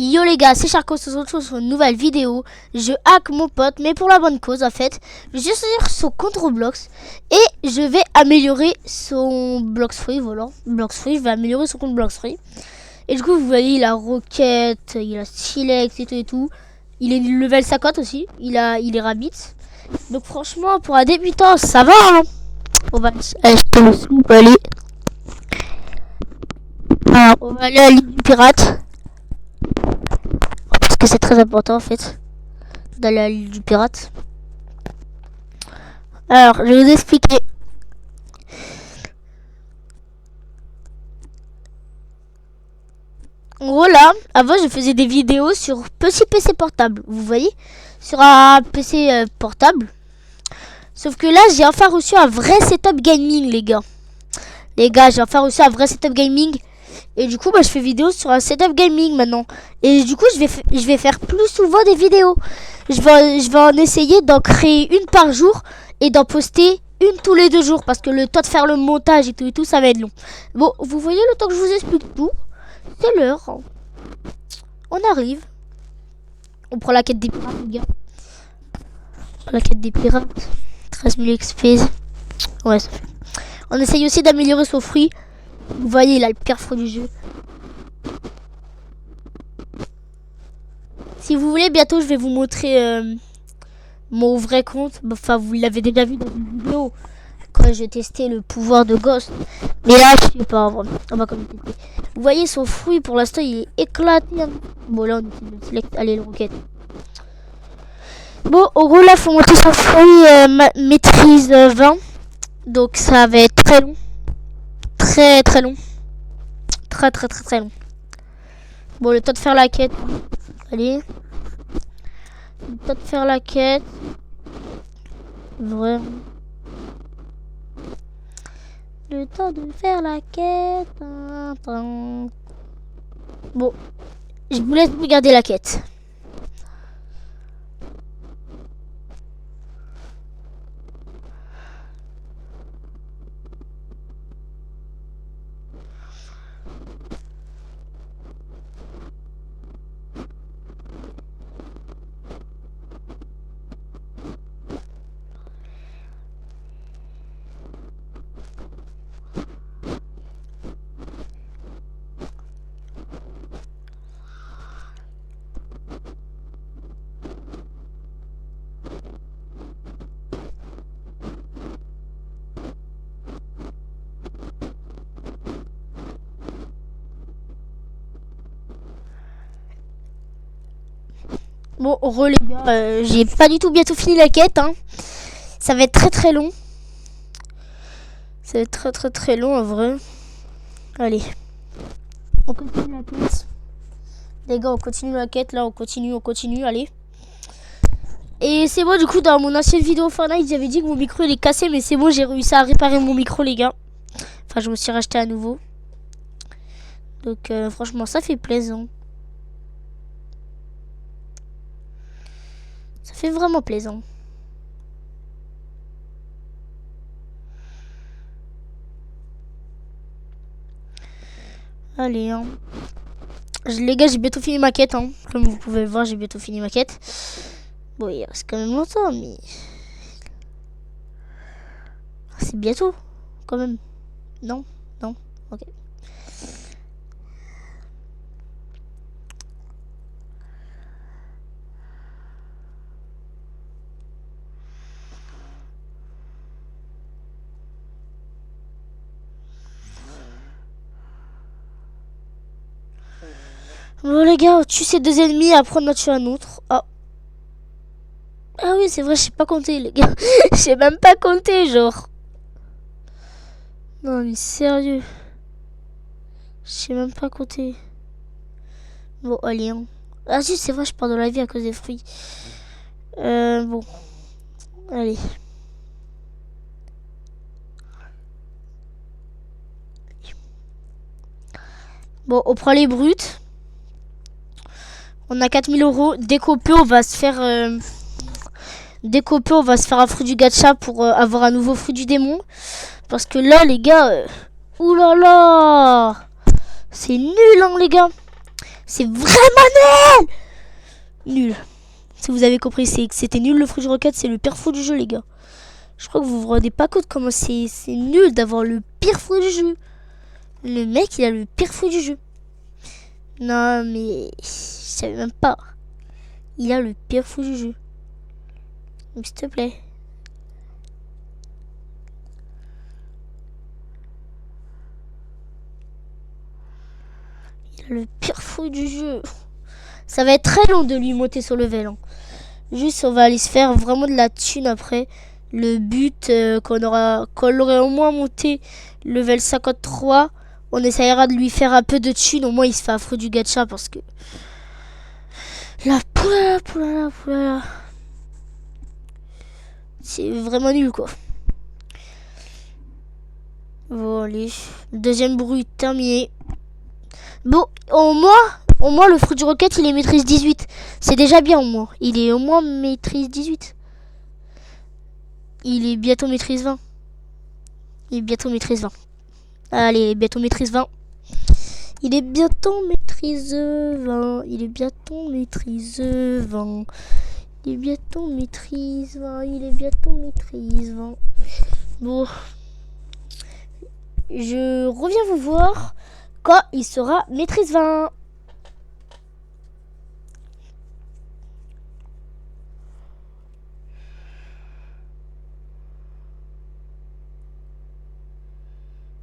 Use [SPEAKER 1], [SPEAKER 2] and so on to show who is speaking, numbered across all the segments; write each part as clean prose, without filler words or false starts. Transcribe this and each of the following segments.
[SPEAKER 1] Yo les gars, c'est Charco, on se retrouve sur une nouvelle vidéo. Je hack mon pote, mais pour la bonne cause en fait. Je vais sur son compte Roblox et je vais améliorer son Blox Free, voilà. Blox Free, je vais améliorer son compte Blox Free. Et du coup, vous voyez, il a Rocket, il a Silex et tout. Il est level 50 aussi, il est Rabbit. Donc franchement, pour un débutant, ça va hein. On va acheter le sou, allez. Alors, on va aller à l'île du pirate. Parce que c'est très important en fait d'aller à l'île du pirate. Alors, je vais vous expliquer. En gros là, avant je faisais des vidéos sur petit PC portable, vous voyez, sur un PC portable. Sauf que là, j'ai enfin reçu un vrai setup gaming, les gars. J'ai enfin reçu un vrai setup gaming. Et du coup, je fais vidéo sur un setup gaming maintenant. Et du coup, je vais faire plus souvent des vidéos. Je vais en essayer d'en créer une par jour et d'en poster une tous les 2 jours. Parce que le temps de faire le montage et tout, ça va être long. Bon, vous voyez le temps que je vous explique tout. C'est l'heure. On arrive. On prend la quête des pirates, les gars. La quête des pirates. 13 000 XP. Ouais, ça fait. On essaye aussi d'améliorer son fruit. Vous voyez, il a le pire fruit du jeu. Si vous voulez, bientôt je vais vous montrer mon vrai compte. Enfin, vous l'avez déjà vu dans une vidéo quand j'ai testé le pouvoir de Ghost. Mais là, je sais pas, vraiment. On va comme tester. Vous voyez, son fruit pour l'instant il est éclaté. Bon, là, on essaie de select. Allez, le roquette. Bon, au gros, là, faut monter son fruit maîtrise 20. Donc, ça va être très long. Très long. Très long. Bon, le temps de faire la quête. Allez. Le temps de faire la quête. Vraiment. Le temps de faire la quête. Bon. Je vous laisse regarder la quête. Bon, les gars, j'ai pas du tout bientôt fini la quête. Hein. Ça va être très long. Ça va être très long en vrai. Allez. On continue la quête. Les gars, on continue la quête. Là, on continue. Allez. Et c'est bon, du coup, dans mon ancienne vidéo Fortnite, j'avais dit que mon micro il est cassé. Mais c'est bon, j'ai réussi à réparer mon micro, les gars. Enfin, je me suis racheté à nouveau. Donc, franchement, ça fait plaisir. Ça fait vraiment plaisant. Allez, hein. Les gars, j'ai bientôt fini ma quête, hein. Comme vous pouvez le voir, j'ai bientôt fini ma quête. Bon, il reste quand même longtemps, mais... C'est bientôt, quand même. Non, ok. Bon les gars, on tue ces 2 ennemis, après on en tue un autre. Ah oui, c'est vrai, je sais pas compter les gars. Je sais même pas compter, genre. Non mais sérieux. Je sais même pas compter. Bon, allez. Hein. Ah si, c'est vrai, je perds de la vie à cause des fruits. Bon. Allez. Bon, on prend les brutes. On a 4000 €. Découpé, on va se faire... on va se faire un fruit du gacha pour avoir un nouveau fruit du démon. Parce que là, les gars... oulala, c'est nul, hein, les gars. C'est vraiment nul. Nul. Si vous avez compris, c'est que c'était nul le Fruit Rocket, c'est le pire fruit du jeu, les gars. Je crois que vous vous rendez pas compte comment c'est nul d'avoir le pire fruit du jeu. Le mec, il a le pire fruit du jeu. Non, mais je savais même pas. Il a le pire fruit du jeu. Donc, s'il te plaît. Il a le pire fruit du jeu. Ça va être très long de lui monter sur le level. Hein. Juste, on va aller se faire vraiment de la thune après. Le but, qu'on l'aurait au moins monté level 53, on essaiera de lui faire un peu de thune. Au moins, il se fait affreux du gacha parce que... La poula. C'est vraiment nul, quoi. Bon, allez. Le deuxième bruit terminé. Bon, au moins, le Fruit Rocket, il est maîtrise 18. C'est déjà bien, au moins. Il est au moins maîtrise 18. Il est bientôt maîtrise 20. Il est bientôt maîtrise 20. Allez, bientôt maîtrise 20. Il est bientôt maîtrise 20. Il est bientôt maîtrise 20. Il est bientôt maîtrise 20. Il est bientôt maîtrise 20. Bon. Je reviens vous voir quand il sera maîtrise 20.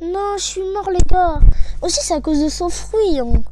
[SPEAKER 1] Non, je suis mort, les gars. Aussi, c'est à cause de son fruit. Hein.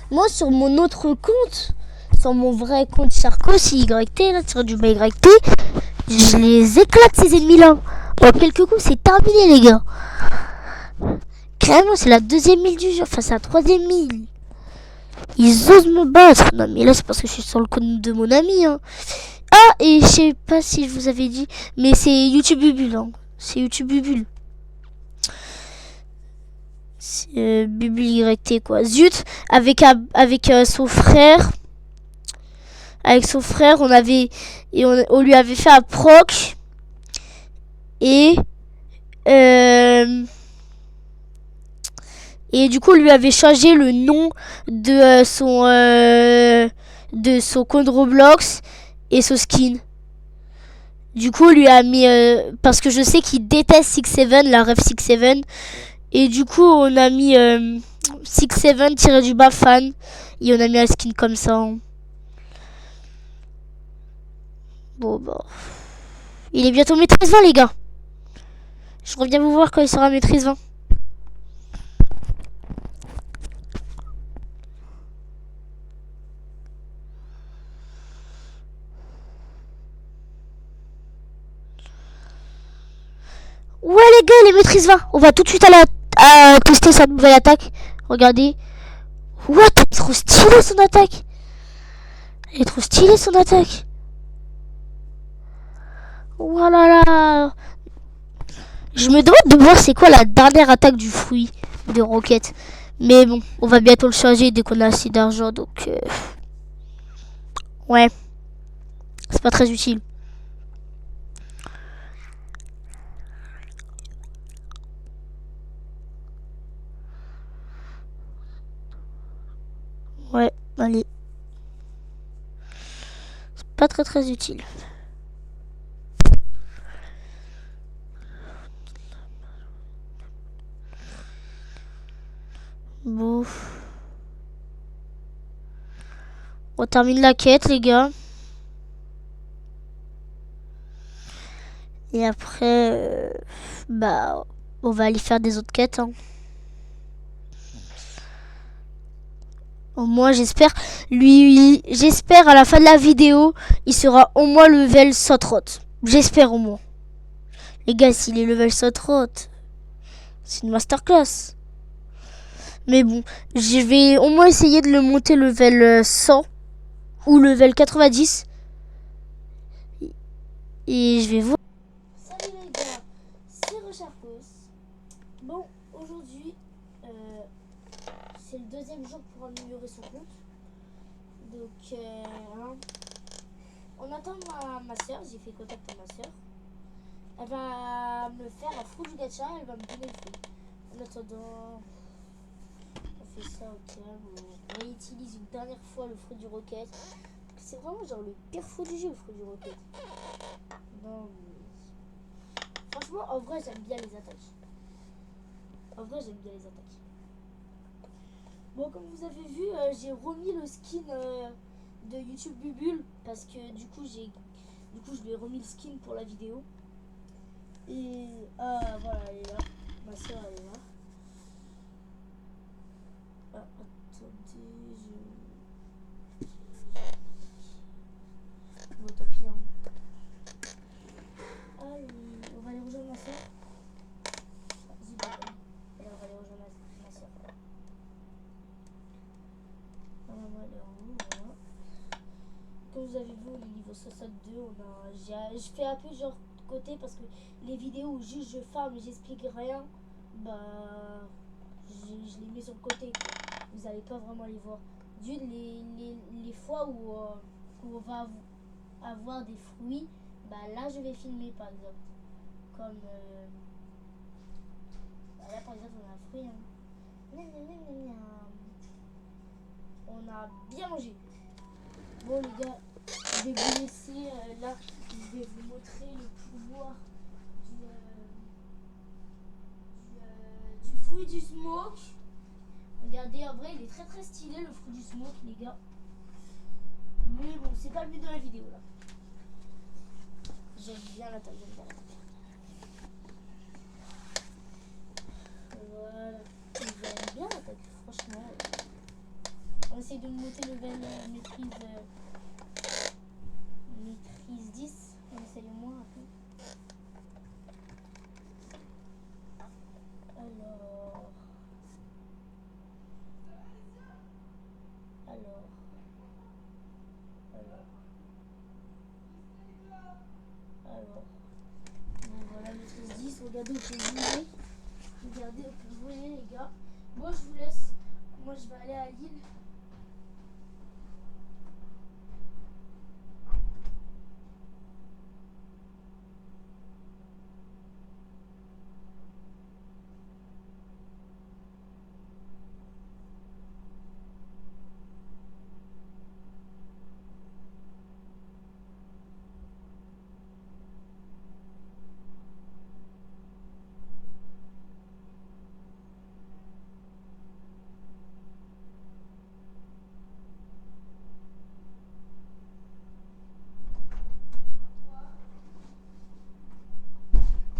[SPEAKER 1] Moi, sur mon autre compte, sur mon vrai compte Charcos, YT, là, sur du YT, je les éclate, ces ennemis-là. En quelques coups, c'est terminé, les gars. Carrément, c'est la deuxième mille du jeu. Enfin, c'est la troisième mille. Ils osent me battre. Non, mais là, c'est parce que je suis sur le compte de mon ami. Hein. Ah, et je sais pas si je vous avais dit, mais c'est YouTube Bubule. Hein. C'est YouTube Bubule. Bubule YT, quoi. Zut, avec son frère. Avec son frère, on lui avait fait un proc. Et du coup, on lui avait changé le nom de son compte Roblox et son skin. Du coup, on lui a mis... parce que je sais qu'il déteste 6-7, la ref 6-7. Et du coup, on a mis 6-7 fan. Et on a mis un skin comme ça. Hein. Bon, bah... Il est bientôt maîtrise 20, les gars. Je reviens vous voir quand il sera maîtrise 20. Ouais, les gars, il est maîtrise 20. On va tout de suite aller tester sa nouvelle attaque. Regardez. What? Elle est trop stylée, son attaque. Elle est trop stylée, son attaque. Voilà. Je me demande de voir c'est quoi la dernière attaque du fruit de Rocket. Mais bon, on va bientôt le changer dès qu'on a assez d'argent. Donc, ouais. C'est pas très utile. Ouais, allez. C'est pas très utile. Bon. On termine la quête, les gars. Et après, bah, on va aller faire des autres quêtes. Hein. Au moins, j'espère à la fin de la vidéo, il sera au moins level 130. J'espère au moins. Les gars, s'il est level 130, c'est une masterclass. Mais bon, je vais au moins essayer de le monter level 100 ou level 90. Et je vais voir. Salut les gars, c'est Recharcos. Bon, aujourd'hui, c'est le deuxième jour pour améliorer son compte. Donc, on attend ma soeur, j'ai fait contact à ma soeur. Elle va me faire un fruit du gacha, elle va me donner le fruit. En attendant, on fait ça au calme. On réutilise une dernière fois le fruit du rocket. C'est vraiment genre le pire fruit du jeu, le fruit du rocket. Non mais... Franchement, en vrai, j'aime bien les attaques. En vrai, j'aime bien les attaques. Bon, comme vous avez vu, j'ai remis le skin de YouTube Bubule. Parce que du coup, je lui ai remis le skin pour la vidéo. Et... Ah, voilà, elle est là. Ma soeur, elle est là. Ah, attendez, bon, tant pis, hein. Allez, on va aller rejoindre ma soeur. Vas-y, bah, allez, on va aller rejoindre ma soeur. Ah, maman, elle est en haut, voilà. Comme vous avez vu, on est niveau 62. Je fais un peu genre côté parce que les vidéos où juste je farm et j'explique rien, bah, je les mets sur le côté, quoi. Vous n'allez pas vraiment les voir. Les fois où on va avoir des fruits, bah là je vais filmer par exemple. Comme bah là par exemple on a un fruit. Hein. On a bien mangé. Bon les gars, je vais vous laisser là. Je vais vous montrer le pouvoir du fruit du smoke. Regardez, en vrai il est très très stylé le fruit du smoke les gars. Mais bon, c'est pas le but de la vidéo là. J'aime bien l'attaque, j'aime bien l'attaque. Voilà. J'aime bien l'attaque, franchement. On essaye de monter le level maîtrise 10. On essaye au moins un peu. Alors. Bon, voilà, maîtrise 10. Regardez, on peut voler. Regardez, on peut voler, les gars. Moi, je vous laisse. Moi, je vais aller à l'île.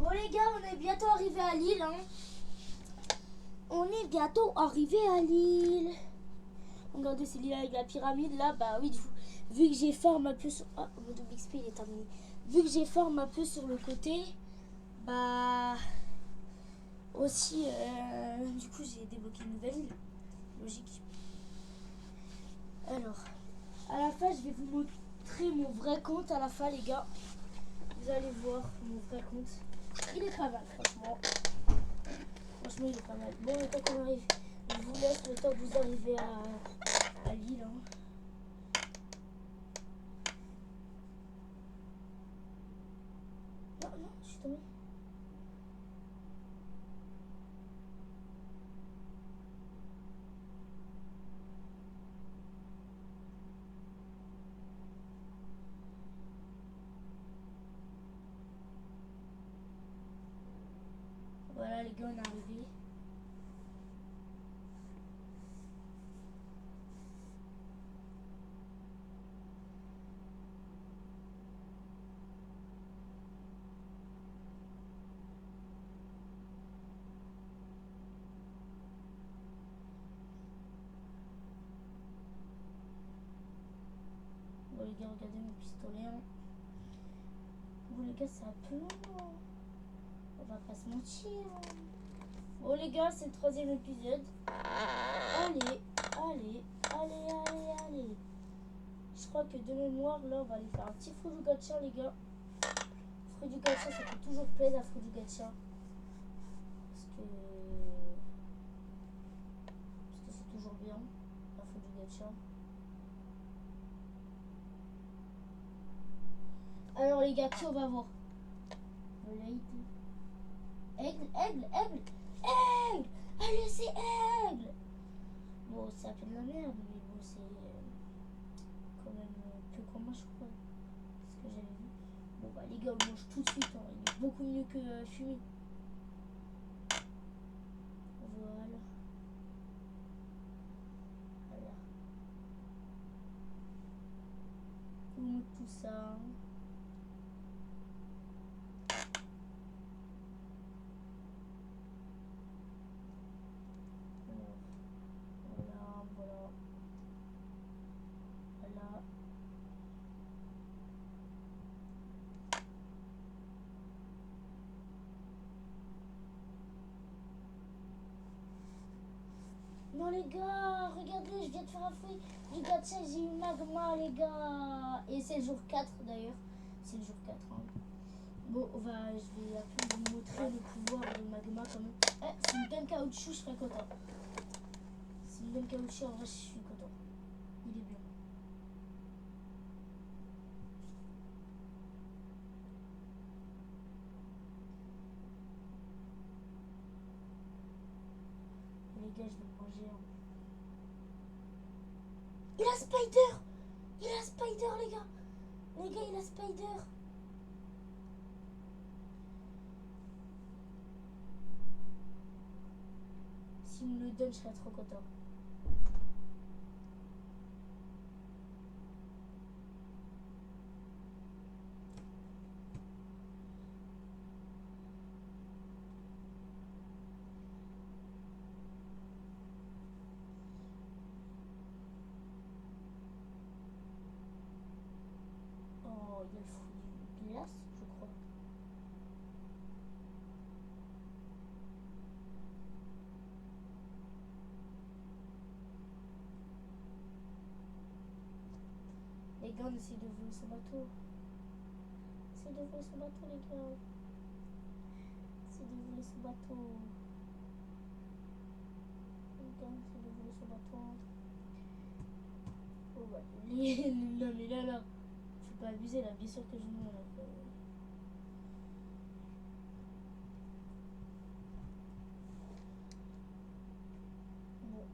[SPEAKER 1] Bon, les gars, on est bientôt arrivé à l'île. Hein. On est bientôt arrivé à l'île. Regardez, c'est l'île avec la pyramide là. Bah oui, vu que j'ai farm un peu sur... Ah, mon double XP il est terminé. Vu que j'ai farm un peu sur le côté, bah... Aussi, du coup, j'ai débloqué une nouvelle île. Logique. Alors, à la fin, je vais vous montrer mon vrai compte à la fin, les gars. Vous allez voir mon vrai compte. Il est pas mal, franchement. Franchement, il est pas mal. Bon, le temps qu'on arrive, je vous laisse le temps que vous arrivez à l'île. Hein. Non, non, je suis tombée. Voilà, les gars, on est arrivé. Bon, les gars, regardez mon pistolet. Hein. Bon, les gars, c'est un peu long. On va pas se mentir. Bon, les gars, c'est le 3e épisode. Allez. Je crois que de mémoire, là, on va aller faire un petit fruit du gacha, les gars. Fruit du gacha, ça fait toujours plaisir à fruit du gacha. Parce que c'est toujours bien, un fruit du gacha. Alors, les gars, qui on va voir? Aigle. Allez, c'est aigle. Bon, c'est à peine la merde, mais bon, c'est quand même peu commun, je crois. C'est ce que j'avais vu. Bon, bah, les gars, on mange tout de suite. Hein. Il est beaucoup mieux que fumé. Voilà. Voilà. On monte tout ça. Voilà, voilà. Voilà. Non les gars, regardez, je viens de faire un fruit. Regarde ça, j'ai eu magma les gars. Et c'est le jour 4 d'ailleurs. C'est le jour 4. Hein. Bon, je vais un peu vous montrer le pouvoir de magma quand même. Eh, s'il me donne caoutchouc, je serais content. S'il me donne caoutchouc, en vrai, je suis content. Il est bien. Les gars, je vais le manger. Hein. Il a Spider! Il a Spider, les gars! Les gars, il a Spider! S'il me le donne, je serais trop content. Oh, il y a le fruit du glace, je crois. Les gars, on essaie de voler son bateau. Essaye de voler son bateau, les gars. Essaye de voler son bateau. Les gars, essaye de voler son bateau. Oh, bah, non, mais là, faut pas abuser, là. Bien sûr que je mens, là. Bon.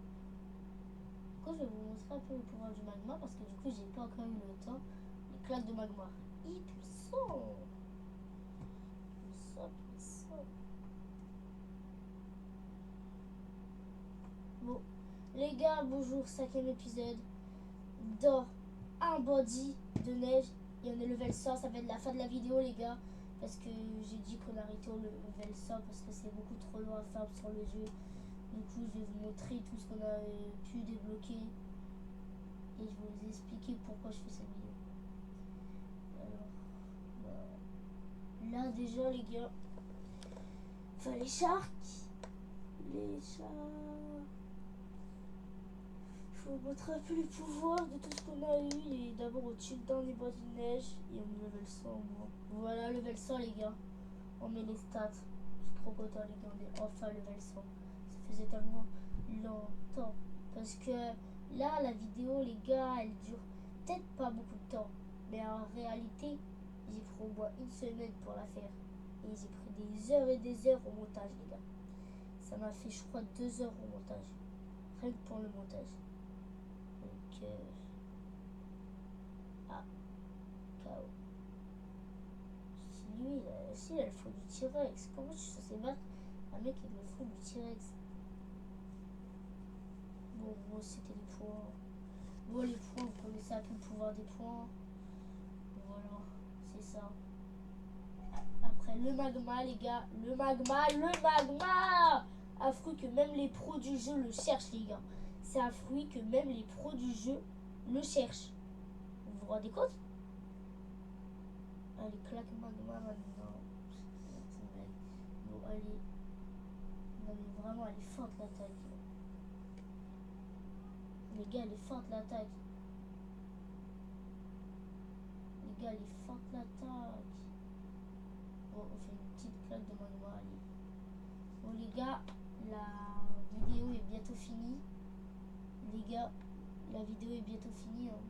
[SPEAKER 1] Du coup, je vais vous montrer un peu le pouvoir du magma parce que du coup, j'ai pas encore eu le temps. Les claques de magma. Puissant! Puissant. Bon, les gars, bonjour, 5e épisode. Dans un body de neige et on est level 100. Ça va être la fin de la vidéo, les gars. Parce que j'ai dit qu'on arrêtait au level 100 parce que c'est beaucoup trop loin à faire sur le jeu. Du coup, je vais vous montrer tout ce qu'on a pu débloquer. Et je vais vous expliquer pourquoi je fais cette vidéo. Alors, bah, là déjà, les gars. Enfin, les sharks. Les sharks. Je vais vous montrer un peu les pouvoirs de tout ce qu'on a eu. Et d'abord au-dessus dans les boîtes de neige. Et on met level 100 au moins. Voilà, level 100, les gars. On met les stats. Je suis trop content, les gars. On est enfin level 100. Ça faisait tellement longtemps. Parce que là, la vidéo, les gars, elle dure peut-être pas beaucoup de temps. Mais en réalité, j'ai pris au moins une semaine pour la faire. Et j'ai pris des heures et des heures au montage, les gars. Ça m'a fait, je crois, 2 heures au montage. Rien que pour le montage. Donc, KO. Si lui, si elle faut du T-Rex, comment je suis censé battre un mec qui me faut du T-Rex? Bon, c'était les points. Bon, les points, vous connaissez un peu le pouvoir des points. Voilà, c'est ça. Après, le magma, les gars. Le magma! Un fruit que même les pros du jeu le cherchent, les gars. C'est un fruit que même les pros du jeu le cherchent. Vous vous rendez compte? Allez, claque magma maintenant. Bon, allez. Non, mais vraiment, elle est forte l'attaque. Les gars, elle est forte l'attaque. Les gars, elle est forte l'attaque. Bon, on fait une petite claque de magma, allez. Bon, les gars, la vidéo est bientôt finie. Les gars, la vidéo est bientôt finie. Hein.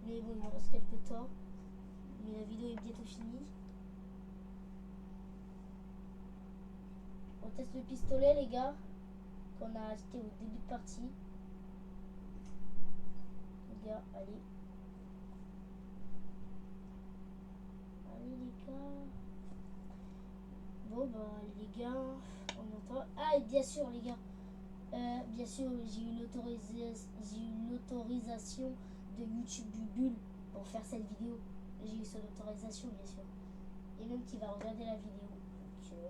[SPEAKER 1] Mais bon, il me reste quelques temps. Mais la vidéo est bientôt finie. On teste le pistolet, les gars, qu'on a acheté au début de partie. gars, allez. Allez les gars. Bon bah les gars, on entend. Ah et bien sûr les gars. Bien sûr j'ai une autorisation de YouTube Bulle pour faire cette vidéo. J'ai eu son autorisation bien sûr. Et même qui va regarder la vidéo. Donc,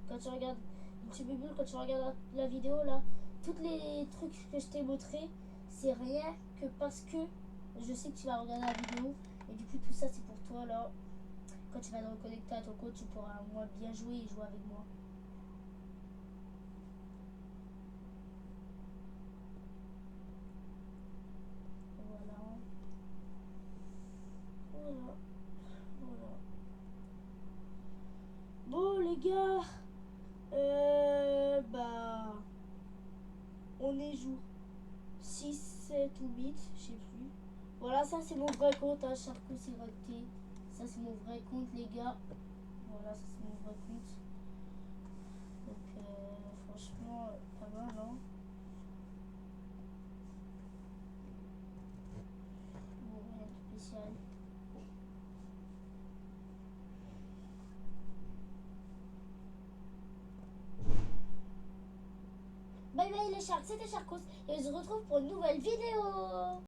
[SPEAKER 1] quand tu regardes YouTube Bulle, quand tu regardes la vidéo là, tous les trucs que je t'ai montré, c'est rien que parce que je sais que tu vas regarder la vidéo. Et du coup tout ça c'est pour toi là. Quand tu vas te reconnecter à ton compte, tu pourras au moins bien jouer et jouer avec moi. Voilà. Voilà. Voilà. Bon les gars, bah on est jour 6, 7 ou 8, je sais plus. Voilà, ça c'est mon vrai compte, hein, Charcot Siroté. Ça c'est mon vrai compte les gars. Voilà, ça c'est mon vrai compte. Donc franchement, pas mal, hein. Bon, rien de spécial. Bye bye les sharks, c'était Charcos et on se retrouve pour une nouvelle vidéo.